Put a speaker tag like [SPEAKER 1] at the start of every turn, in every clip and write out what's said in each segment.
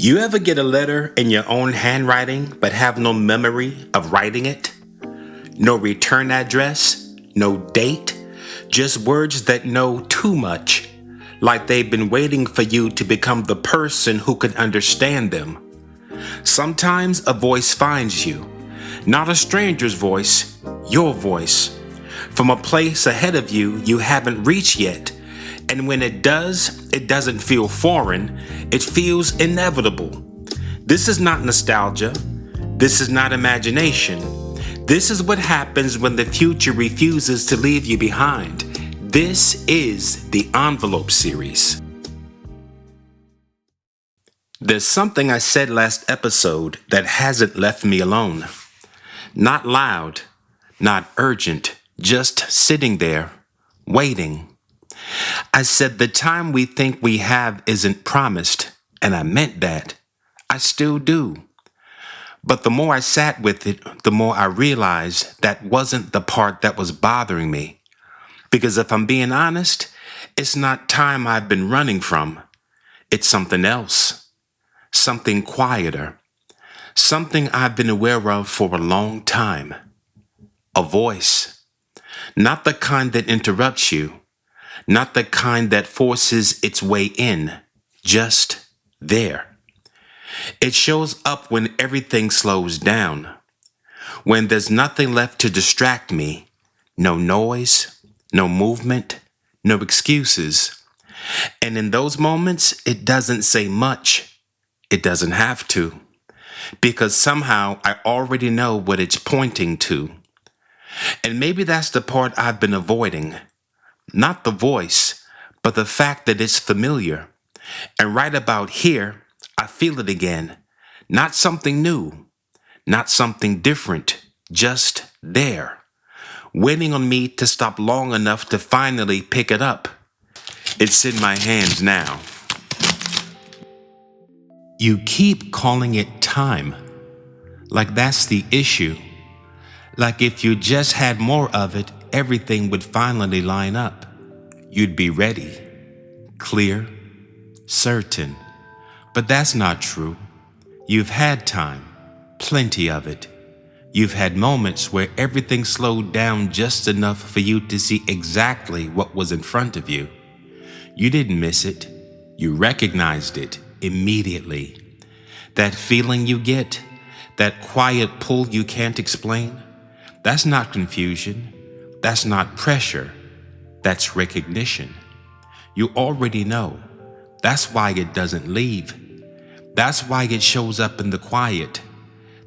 [SPEAKER 1] You ever get a letter in your own handwriting but have no memory of writing it? No return address, no date, just words that know too much, like they've been waiting for you to become the person who can understand them. Sometimes a voice finds you, not a stranger's voice, your voice, from a place ahead of you you haven't reached yet. And when it does, it doesn't feel foreign, it feels inevitable. This is not nostalgia. This is not imagination. This is what happens when the future refuses to leave you behind. This is the Envelope Series. There's something I said last episode that hasn't left me alone. Not loud, not urgent, just sitting there, waiting. I said the time we think we have isn't promised, and I meant that. I still do. But the more I sat with it, the more I realized that wasn't the part that was bothering me. Because if I'm being honest, it's not time I've been running from. It's something else. Something quieter. Something I've been aware of for a long time. A voice. Not the kind that interrupts you. Not the kind that forces its way in. Just there. It shows up when everything slows down. When there's nothing left to distract me. No noise, no movement, no excuses. And in those moments, it doesn't say much. It doesn't have to. Because somehow I already know what it's pointing to. And maybe that's the part I've been avoiding. Not the voice, but the fact that it's familiar. And right about here, I feel it again. Not something new, not something different, just there. Waiting on me to stop long enough to finally pick it up. It's in my hands now. You keep calling it time, like that's the issue. Like if you just had more of it, everything would finally line up. You'd be ready, clear, certain. But that's not true. You've had time, plenty of it. You've had moments where everything slowed down just enough for you to see exactly what was in front of you. You didn't miss it. You recognized it immediately. That feeling you get, that quiet pull you can't explain, that's not confusion. That's not pressure. That's recognition. You already know. That's why it doesn't leave. That's why it shows up in the quiet.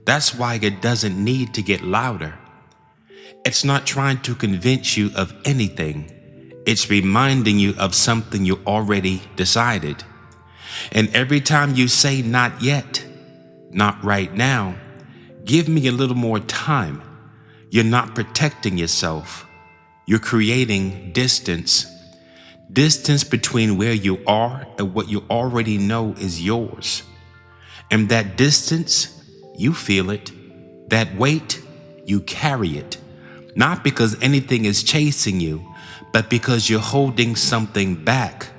[SPEAKER 1] That's why it doesn't need to get louder. It's not trying to convince you of anything. It's reminding you of something you already decided. And every time you say not yet, not right now, give me a little more time, you're not protecting yourself. You're creating distance. Distance between where you are and what you already know is yours. And that distance, you feel it. That weight, you carry it. Not because anything is chasing you, but because you're holding something back.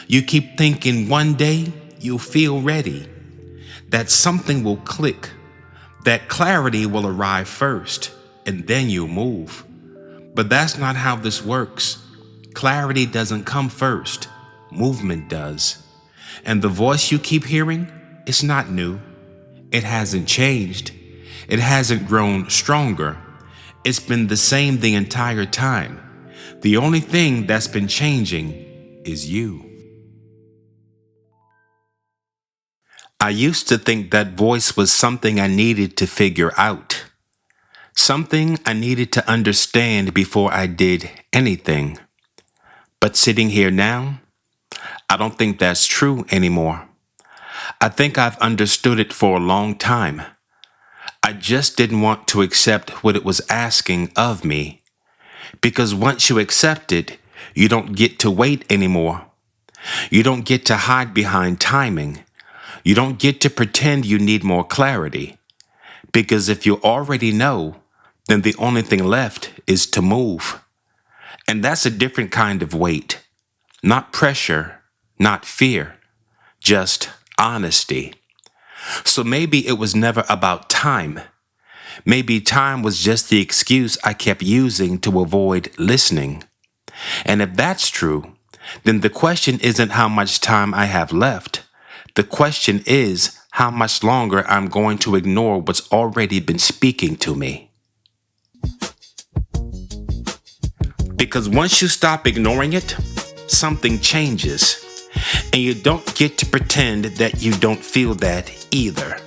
[SPEAKER 1] You keep thinking one day you'll feel ready. That something will click. That clarity will arrive first, and then you'll move. But that's not how this works. Clarity doesn't come first. Movement does. And the voice you keep hearing, it's not new. It hasn't changed. It hasn't grown stronger. It's been the same the entire time. The only thing that's been changing is you. I used to think that voice was something I needed to figure out. Something I needed to understand before I did anything. But sitting here now, I don't think that's true anymore. I think I've understood it for a long time. I just didn't want to accept what it was asking of me. Because once you accept it, you don't get to wait anymore. You don't get to hide behind timing. You don't get to pretend you need more clarity. Because if you already know, then the only thing left is to move. And that's a different kind of weight. Not pressure, not fear, just honesty. So maybe it was never about time. Maybe time was just the excuse I kept using to avoid listening. And if that's true, then the question isn't how much time I have left. The question is how much longer I'm going to ignore what's already been speaking to me. Because once you stop ignoring it, something changes. And you don't get to pretend that you don't feel that either.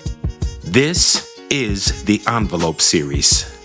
[SPEAKER 1] This is the Envelope Series.